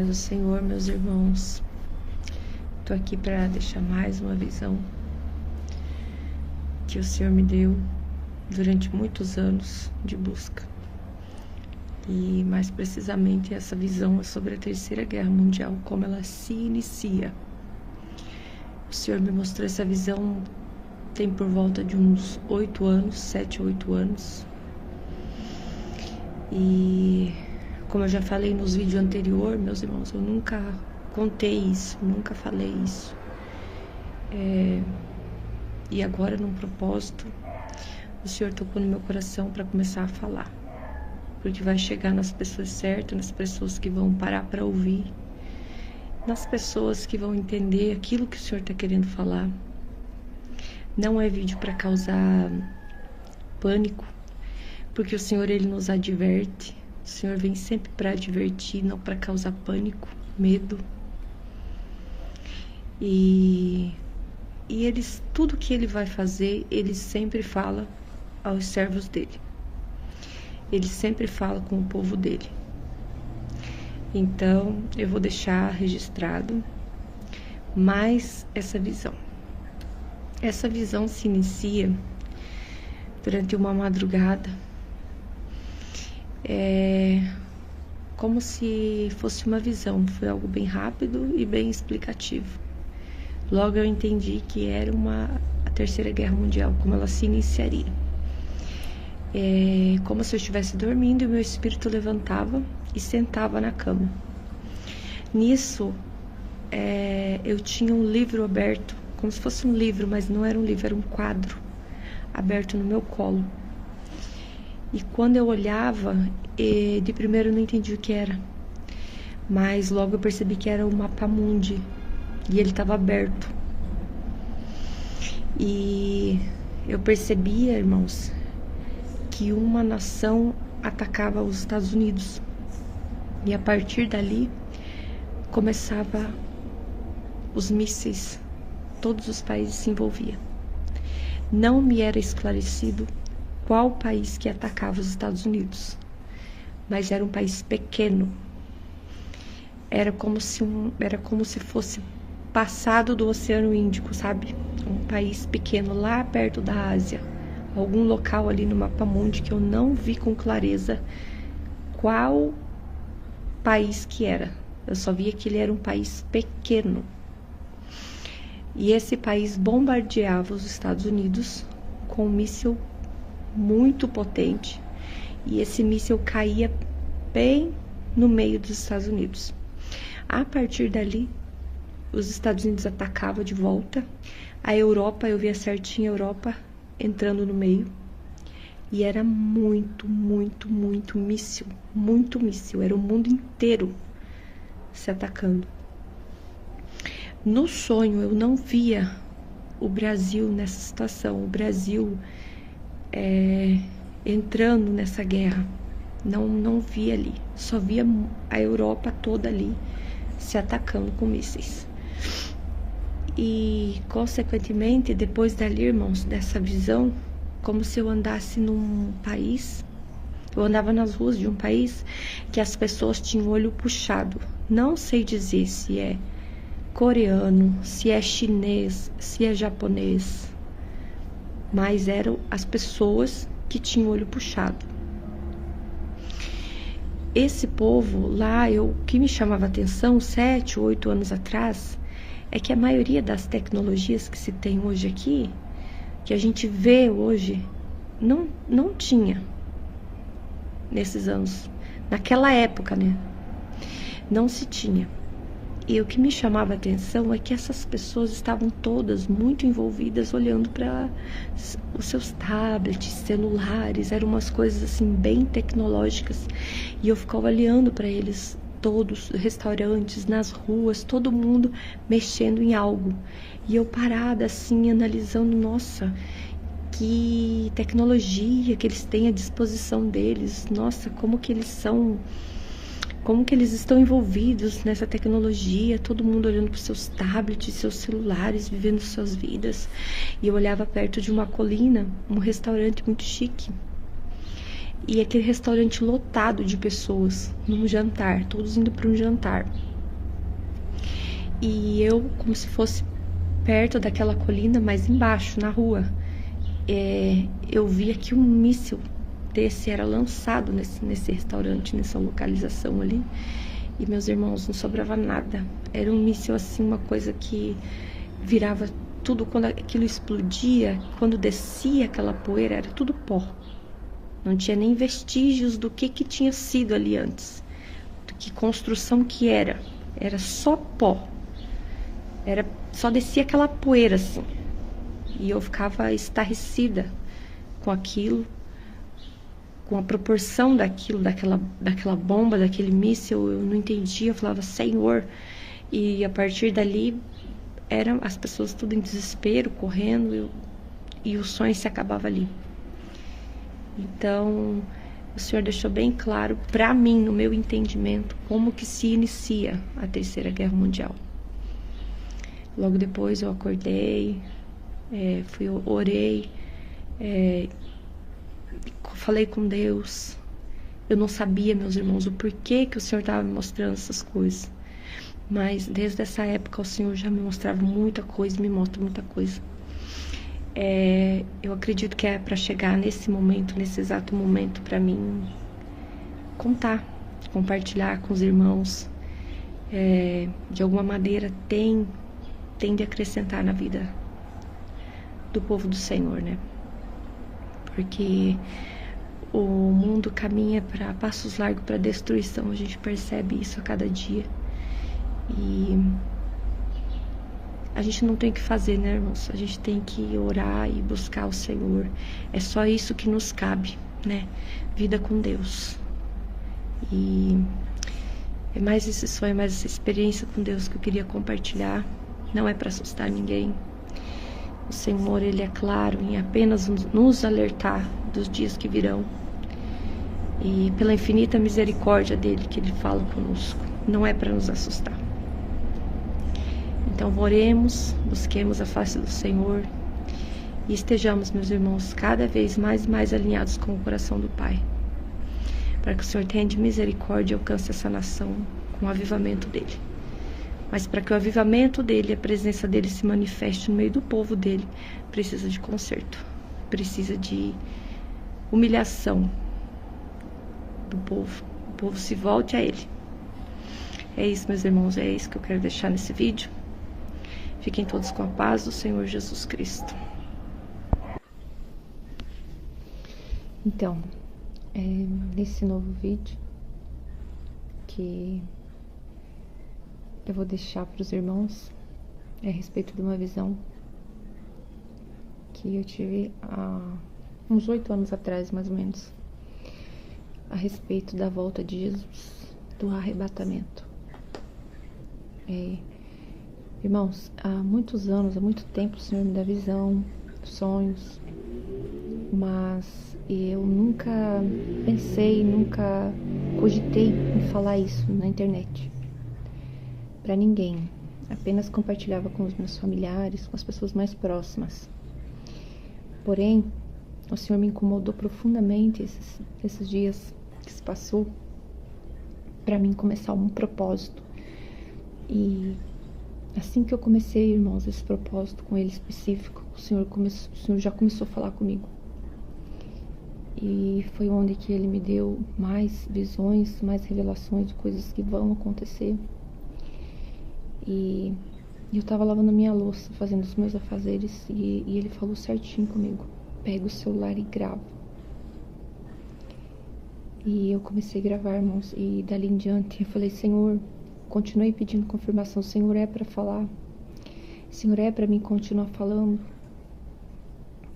paz do Senhor, meus irmãos. Estou aqui para deixar mais uma visão que o Senhor me deu durante muitos anos de busca. E mais precisamente essa visão é sobre a Terceira Guerra Mundial, como ela se inicia. O Senhor me mostrou essa visão tem por volta de uns 8 anos, 7 ou 8 anos. E como eu já falei nos vídeos anteriores, meus irmãos, eu nunca contei isso, nunca falei isso. E agora, num propósito, o Senhor tocou no meu coração para começar a falar. Porque vai chegar nas pessoas certas, nas pessoas que vão parar para ouvir, nas pessoas que vão entender aquilo que o Senhor está querendo falar. Não é vídeo para causar pânico, porque o Senhor, Ele nos adverte. O Senhor vem sempre para advertir, não para causar pânico, medo. E tudo que Ele vai fazer, Ele sempre fala aos servos dEle. Ele sempre fala com o povo dEle. Então, eu vou deixar registrado mais essa visão. Essa visão se inicia durante uma madrugada. Como se fosse uma visão. Foi algo bem rápido e bem explicativo. Logo eu entendi que era a Terceira Guerra Mundial, como ela se iniciaria. Como se eu estivesse dormindo e meu espírito levantava e sentava na cama. Nisso, eu tinha um livro aberto, como se fosse um livro, mas não era um livro, era um quadro aberto no meu colo. E quando eu olhava, de primeiro eu não entendi o que era, mas logo eu percebi que era o mapa mundi e ele estava aberto. E eu percebia, irmãos, que uma nação atacava os Estados Unidos. E a partir dali começava os mísseis, todos os países se envolviam. Não me era esclarecido qual país que atacava os Estados Unidos, mas era um país pequeno. Era como se fosse passado do Oceano Índico, sabe? Um país pequeno lá perto da Ásia. Algum local ali no mapa mundi que eu não vi com clareza qual país que era. Eu só via que ele era um país pequeno. E esse país bombardeava os Estados Unidos com um míssil muito potente. E esse míssil caía bem no meio dos Estados Unidos. A partir dali, os Estados Unidos atacavam de volta. A Europa, eu via certinho a Europa entrando no meio. E era muito míssil. Muito míssil. Era o mundo inteiro se atacando. No sonho, eu não via o Brasil nessa situação. O Brasil entrando nessa guerra. Não via ali. Só via a Europa toda ali se atacando com mísseis. E, consequentemente, depois dali, irmãos, dessa visão, como se eu andasse num país, eu andava nas ruas de um país que as pessoas tinham o olho puxado. Não sei dizer se é coreano, se é chinês, se é japonês, mas eram as pessoas que tinham o olho puxado. Esse povo lá, o que me chamava atenção 7, 8 anos atrás, é que a maioria das tecnologias que se tem hoje aqui, que a gente vê hoje, não tinha nesses anos. Naquela época, né? Não se tinha. E o que me chamava a atenção é que essas pessoas estavam todas muito envolvidas, olhando para os seus tablets, celulares, eram umas coisas assim bem tecnológicas. E eu ficava olhando para eles todos, restaurantes, nas ruas, todo mundo mexendo em algo. E eu parada assim, analisando, nossa, que tecnologia que eles têm à disposição deles, nossa, como que eles estão envolvidos nessa tecnologia, todo mundo olhando para os seus tablets, seus celulares, vivendo suas vidas. E eu olhava perto de uma colina, um restaurante muito chique. E aquele restaurante lotado de pessoas, num jantar, todos indo para um jantar. e eu, como se fosse perto daquela colina, mas embaixo, na rua, eu via que um míssil desse era lançado nesse restaurante, nessa localização ali. E meus irmãos, não sobrava nada. Era um míssil assim, uma coisa que virava tudo, quando aquilo explodia, quando descia aquela poeira, era tudo pó. Não tinha nem vestígios do que tinha sido ali antes, do que construção que era. Era só pó. Só descia aquela poeira assim. E eu ficava estarrecida com aquilo, com a proporção daquilo, daquela bomba, daquele míssil. Eu não entendia, eu falava, Senhor. E a partir dali, eram as pessoas tudo em desespero, correndo, e o sonho se acabava ali. Então, o Senhor deixou bem claro para mim, no meu entendimento, como que se inicia a Terceira Guerra Mundial. Logo depois eu acordei, orei, falei com Deus. Eu não sabia, meus irmãos, o porquê que o Senhor estava me mostrando essas coisas. Mas desde essa época o Senhor já me mostrava muita coisa, me mostra muita coisa. Eu acredito que é para chegar nesse momento, nesse exato momento, para mim contar, compartilhar com os irmãos. De alguma maneira tem de acrescentar na vida do povo do Senhor, né? Porque o mundo caminha para passos largos para destruição. A gente percebe isso a cada dia. E a gente não tem o que fazer, né, irmãos? A gente tem que orar e buscar o Senhor. É só isso que nos cabe, né? Vida com Deus. E é mais esse sonho, mais essa experiência com Deus que eu queria compartilhar. Não é para assustar ninguém. O Senhor, Ele é claro em apenas nos alertar dos dias que virão. E pela infinita misericórdia dEle que Ele fala conosco. Não é para nos assustar. Então oremos, busquemos a face do Senhor e estejamos, meus irmãos, cada vez mais e mais alinhados com o coração do Pai, para que o Senhor tenha de misericórdia e alcance essa nação com o avivamento dEle. Mas para que o avivamento dEle, a presença dEle se manifeste no meio do povo dEle, precisa de conserto, precisa de humilhação do povo. O povo se volte a Ele. É isso, meus irmãos, é isso que eu quero deixar nesse vídeo. Fiquem todos com a paz do Senhor Jesus Cristo. Então, nesse novo vídeo que eu vou deixar para os irmãos a respeito de uma visão que eu tive há uns 8 anos atrás, mais ou menos, a respeito da volta de Jesus, do arrebatamento. Irmãos, há muitos anos, há muito tempo o Senhor me dá visão, sonhos, mas eu nunca pensei, nunca cogitei em falar isso na internet para ninguém. Apenas compartilhava com os meus familiares, com as pessoas mais próximas. Porém, o Senhor me incomodou profundamente esses dias que se passou para mim começar um propósito. E assim que eu comecei, irmãos, esse propósito com Ele específico, o Senhor já começou a falar comigo. E foi onde que Ele me deu mais visões, mais revelações de coisas que vão acontecer. E eu tava lavando minha louça, fazendo os meus afazeres, e Ele falou certinho comigo: pega o celular e grava. E eu comecei a gravar, irmãos, e dali em diante eu falei: Senhor, continuei pedindo confirmação. Senhor, é para falar? Senhor, é para mim continuar falando?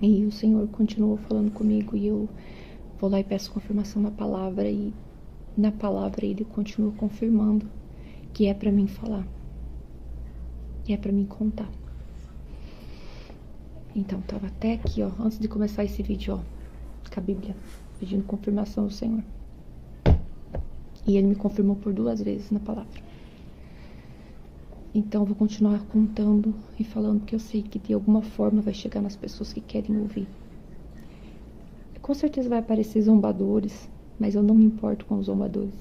E o Senhor continuou falando comigo, e eu vou lá e peço confirmação na palavra, e na palavra Ele continua confirmando que é para mim falar, que é para mim contar. Então, tava até aqui, ó, antes de começar esse vídeo, ó, com a Bíblia, pedindo confirmação ao Senhor. E Ele me confirmou por 2 vezes na palavra. Então, eu vou continuar contando e falando, porque eu sei que de alguma forma vai chegar nas pessoas que querem ouvir. Com certeza vai aparecer zombadores, mas eu não me importo com os zombadores.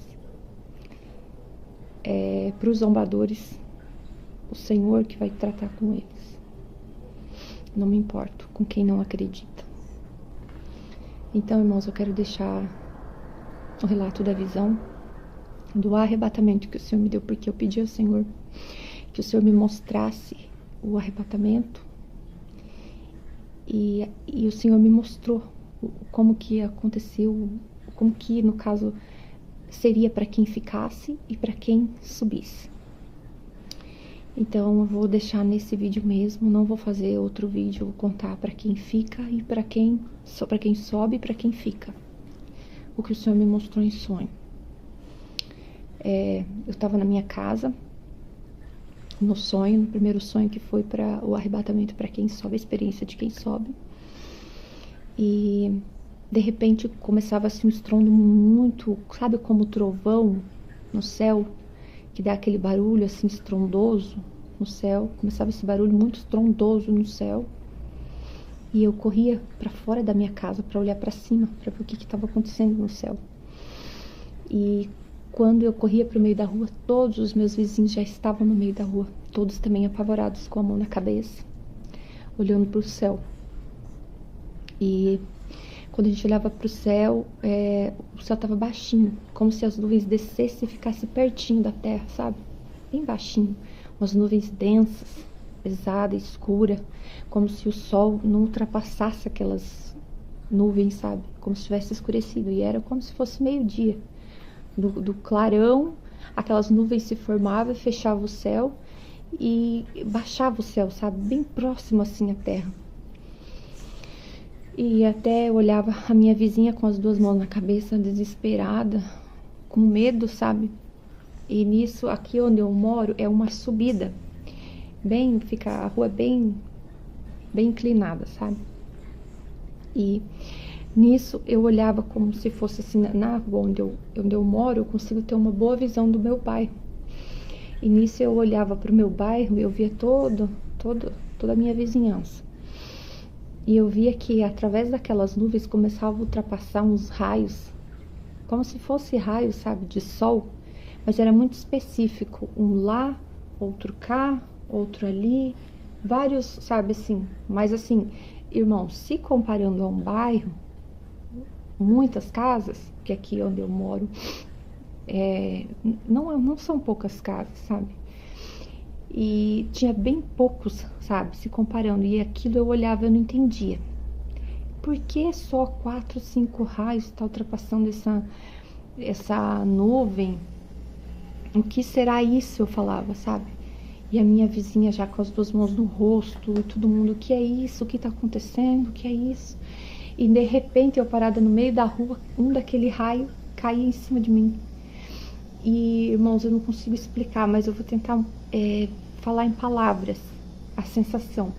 Para os zombadores, o Senhor que vai tratar com eles. Não me importo com quem não acredita. Então, irmãos, eu quero deixar o relato da visão, do arrebatamento que o Senhor me deu, porque eu pedi ao Senhor que o Senhor me mostrasse o arrebatamento, e o Senhor me mostrou como que aconteceu, como que, no caso, seria para quem ficasse e para quem subisse. Então eu vou deixar nesse vídeo mesmo, não vou fazer outro vídeo, vou contar para quem fica e para quem sobe e para quem fica. O que o Senhor me mostrou em sonho. Eu estava na minha casa, no sonho, no primeiro sonho, que foi para o arrebatamento para quem sobe, a experiência de quem sobe. E de repente começava assim um estrondo muito, sabe, como trovão no céu, que dá aquele barulho assim estrondoso no céu. Começava esse barulho muito estrondoso no céu. E eu corria para fora da minha casa para olhar para cima, para ver o que estava acontecendo no céu. E quando eu corria para o meio da rua, todos os meus vizinhos já estavam no meio da rua, todos também apavorados, com a mão na cabeça, olhando para o céu. E quando a gente olhava para o céu estava baixinho, como se as nuvens descessem e ficassem pertinho da terra, sabe? Bem baixinho, umas nuvens densas, pesada, escura, como se o sol não ultrapassasse aquelas nuvens, sabe? Como se tivesse escurecido. E era como se fosse meio-dia. Do clarão, aquelas nuvens se formavam e fechavam o céu e baixava o céu, sabe? Bem próximo assim à terra. E até eu olhava a minha vizinha com as duas mãos na cabeça, desesperada, com medo, sabe? E nisso, aqui onde eu moro, é uma subida. Fica a rua bem inclinada, sabe? E nisso eu olhava como se fosse assim, na rua onde eu moro, eu consigo ter uma boa visão do meu bairro. E nisso eu olhava para o meu bairro e eu via toda a minha vizinhança. E eu via que através daquelas nuvens começava a ultrapassar uns raios, como se fosse raios, sabe, de sol, mas era muito específico, um lá, outro cá, outro ali, vários, sabe, assim. Mas assim, irmão, se comparando a um bairro, muitas casas, que aqui onde eu moro, não são poucas casas, sabe? E tinha bem poucos, sabe, se comparando. E aquilo eu olhava e eu não entendia. Por que só 4, 5 raios está ultrapassando essa nuvem? O que será isso? Eu falava, sabe? E a minha vizinha já com as duas mãos no rosto, e todo mundo, o que é isso? O que está acontecendo? O que é isso? E de repente eu parada no meio da rua, daquele raio caía em cima de mim. E, irmãos, eu não consigo explicar, mas eu vou tentar falar em palavras a sensação.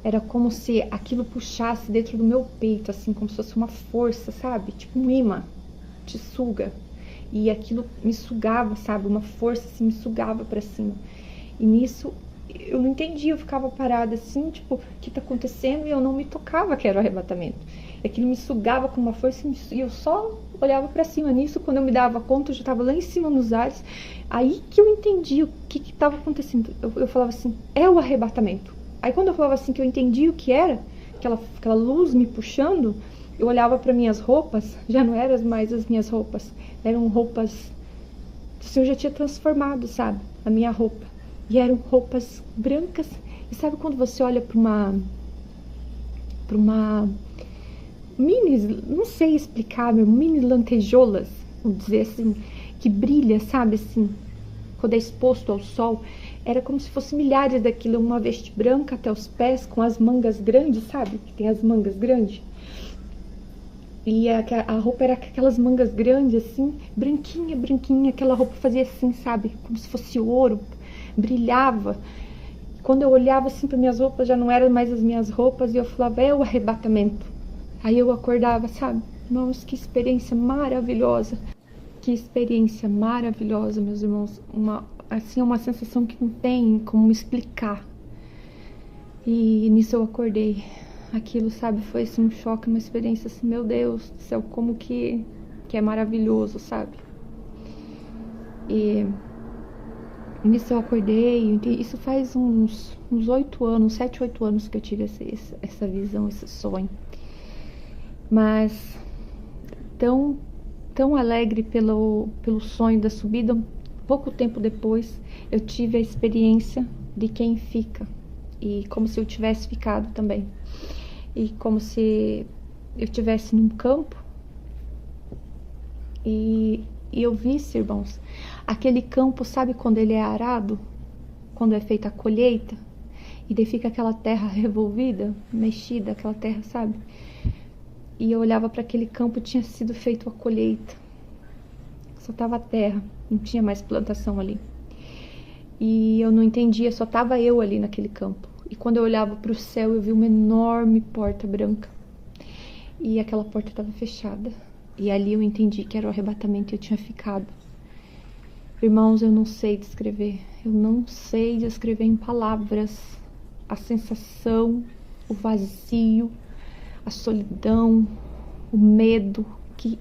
Era como se aquilo puxasse dentro do meu peito, assim, como se fosse uma força, sabe? Tipo um imã, te suga. E aquilo me sugava, sabe? Uma força assim, me sugava pra cima. E nisso, eu não entendia, eu ficava parada assim, tipo, o que tá acontecendo? E eu não me tocava que era o arrebatamento. E aquilo me sugava com uma força e eu só olhava pra cima. Nisso, quando eu me dava conta, eu já tava lá em cima nos ares. Aí que eu entendi o que tava acontecendo. Eu falava assim, é o arrebatamento. Aí quando eu falava assim, que eu entendi o que era, aquela luz me puxando, eu olhava para minhas roupas, já não eram mais as minhas roupas, eram roupas que o Senhor já tinha transformado, sabe? A minha roupa. E eram roupas brancas. E sabe quando você olha para uma mini, não sei explicar, mini lantejoulas, vamos dizer assim, que brilha, sabe, assim, quando é exposto ao sol. Era como se fosse milhares daquilo, uma veste branca até os pés, com as mangas grandes, sabe? Que tem as mangas grandes. E a roupa era aquelas mangas grandes, assim, branquinha, branquinha. Aquela roupa fazia assim, sabe? Como se fosse ouro, brilhava. Quando eu olhava assim para minhas roupas, já não eram mais as minhas roupas. E eu falava, é o arrebatamento. Aí eu acordava, sabe? Irmãos, que experiência maravilhosa. Que experiência maravilhosa, meus irmãos. Uma sensação que não tem como explicar. E nisso eu acordei. Aquilo, sabe, foi assim, um choque, uma experiência assim, meu Deus do céu, como que é maravilhoso, sabe? E Nisso eu acordei, isso faz uns 8 anos, 7, 8 anos que eu tive essa visão, esse sonho. Mas tão alegre pelo sonho da subida, pouco tempo depois eu tive a experiência de quem fica, e como se eu tivesse ficado também, e como se eu estivesse num campo e eu visse, irmãos, aquele campo, sabe quando ele é arado, quando é feita a colheita, e daí fica aquela terra revolvida, mexida, aquela terra, sabe? E eu olhava para aquele campo, tinha sido feita a colheita, só tava a terra, não tinha mais plantação ali. E eu não entendia, só tava eu ali naquele campo. E quando eu olhava para o céu, eu vi uma enorme porta branca. E aquela porta estava fechada. E ali eu entendi que era o arrebatamento e eu tinha ficado. Irmãos, eu não sei descrever. Eu não sei descrever em palavras a sensação, o vazio, a solidão, o medo que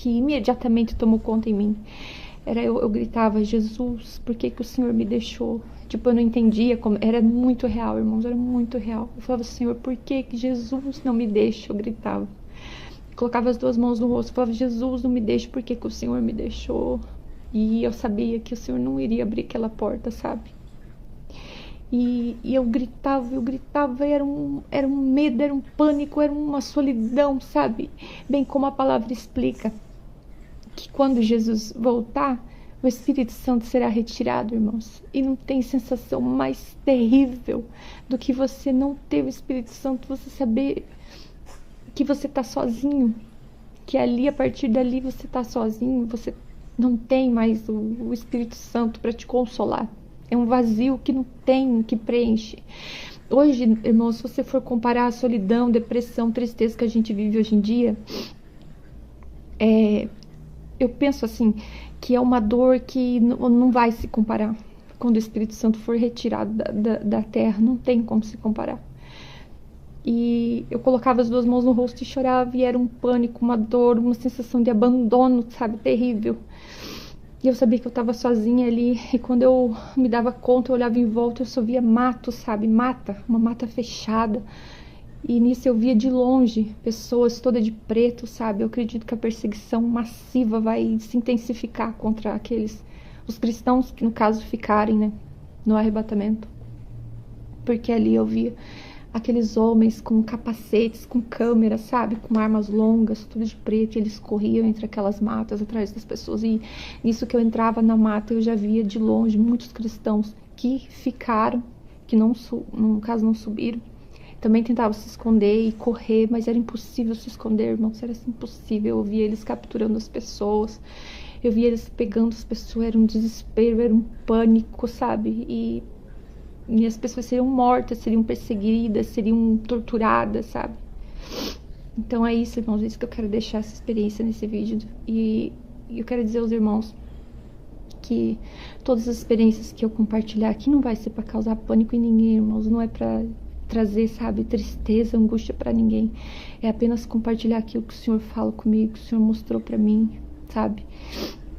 imediatamente tomou conta em mim. Eu gritava: Jesus, por que o Senhor me deixou? Tipo, eu não entendia como. Era muito real, irmãos, era muito real. Eu falava: Senhor, por que Jesus não me deixa? Eu gritava. Colocava as duas mãos no rosto, falava: Jesus, não me deixa, por que o Senhor me deixou? E eu sabia que o Senhor não iria abrir aquela porta, sabe? E eu gritava, e era um medo, era um pânico, era uma solidão, sabe? Bem como a palavra explica, que quando Jesus voltar, o Espírito Santo será retirado, irmãos. E não tem sensação mais terrível do que você não ter o Espírito Santo, você saber que você está sozinho, que ali, a partir dali, você está sozinho, você não tem mais o Espírito Santo para te consolar. É um vazio que não tem, que preenche. Hoje, irmãos, se você for comparar a solidão, depressão, tristeza que a gente vive hoje em dia, eu penso assim, que é uma dor que não vai se comparar. Quando o Espírito Santo for retirado da terra, não tem como se comparar. E eu colocava as duas mãos no rosto e chorava, e era um pânico, uma dor, uma sensação de abandono, sabe, terrível. E eu sabia que eu estava sozinha ali, e quando eu me dava conta, eu olhava em volta, eu só via mato, sabe, uma mata fechada. E nisso eu via de longe pessoas todas de preto, sabe? Eu acredito que a perseguição massiva vai se intensificar contra os cristãos que no caso ficarem, né, no arrebatamento. Porque ali eu via aqueles homens com capacetes, com câmeras, sabe? Com armas longas, tudo de preto, e eles corriam entre aquelas matas atrás das pessoas. E nisso que eu entrava na mata, eu já via de longe muitos cristãos que ficaram, que no caso não subiram. Também tentavam se esconder e correr, mas era impossível se esconder, irmãos, era assim, impossível. Eu via eles capturando as pessoas, eu via eles pegando as pessoas, era um desespero, era um pânico, sabe? E as pessoas seriam mortas, seriam perseguidas, seriam torturadas, sabe? Então é isso, irmãos, é isso que eu quero deixar essa experiência nesse vídeo. E eu quero dizer aos irmãos que todas as experiências que eu compartilhar aqui não vai ser para causar pânico em ninguém, irmãos, não é para trazer, sabe, tristeza, angústia para ninguém. É apenas compartilhar aquilo que o Senhor fala comigo, que o Senhor mostrou para mim, sabe?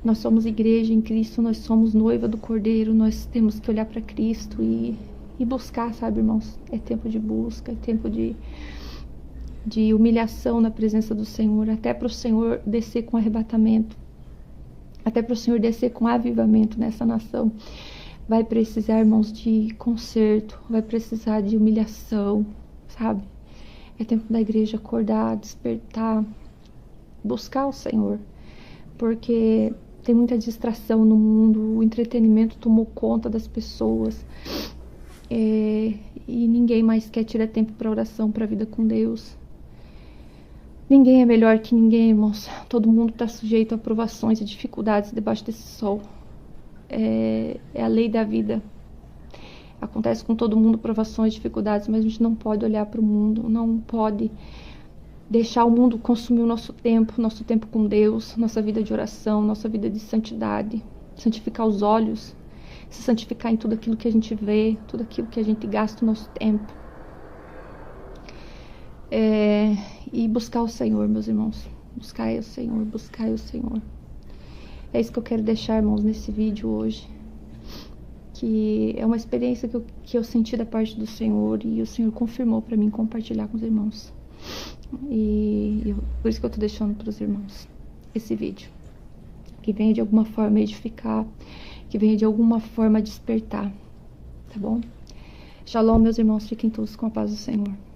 Nós somos igreja em Cristo, nós somos noiva do Cordeiro, nós temos que olhar para Cristo e buscar, sabe, irmãos? É tempo de busca, é tempo de humilhação na presença do Senhor, até para o Senhor descer com arrebatamento, até para o Senhor descer com avivamento nessa nação. Vai precisar, irmãos, de conserto, vai precisar de humilhação, sabe? É tempo da igreja acordar, despertar, buscar o Senhor, porque tem muita distração no mundo, o entretenimento tomou conta das pessoas, e ninguém mais quer tirar tempo para oração, para a vida com Deus. Ninguém é melhor que ninguém, irmãos. Todo mundo está sujeito a provações e dificuldades debaixo desse sol. É a lei da vida. Acontece com todo mundo provações, dificuldades, mas a gente não pode olhar para o mundo, não pode deixar o mundo consumir o nosso tempo com Deus, nossa vida de oração, nossa vida de santidade, santificar os olhos, se santificar em tudo aquilo que a gente vê, tudo aquilo que a gente gasta o nosso tempo. E buscar o Senhor, meus irmãos. Buscai o Senhor, buscai o Senhor. É isso que eu quero deixar, irmãos, nesse vídeo hoje. que é uma experiência que eu senti da parte do Senhor, e o Senhor confirmou para mim compartilhar com os irmãos. Por isso que eu tô deixando para os irmãos esse vídeo, que venha de alguma forma edificar, que venha de alguma forma despertar, tá bom? Shalom, meus irmãos, fiquem todos com a paz do Senhor.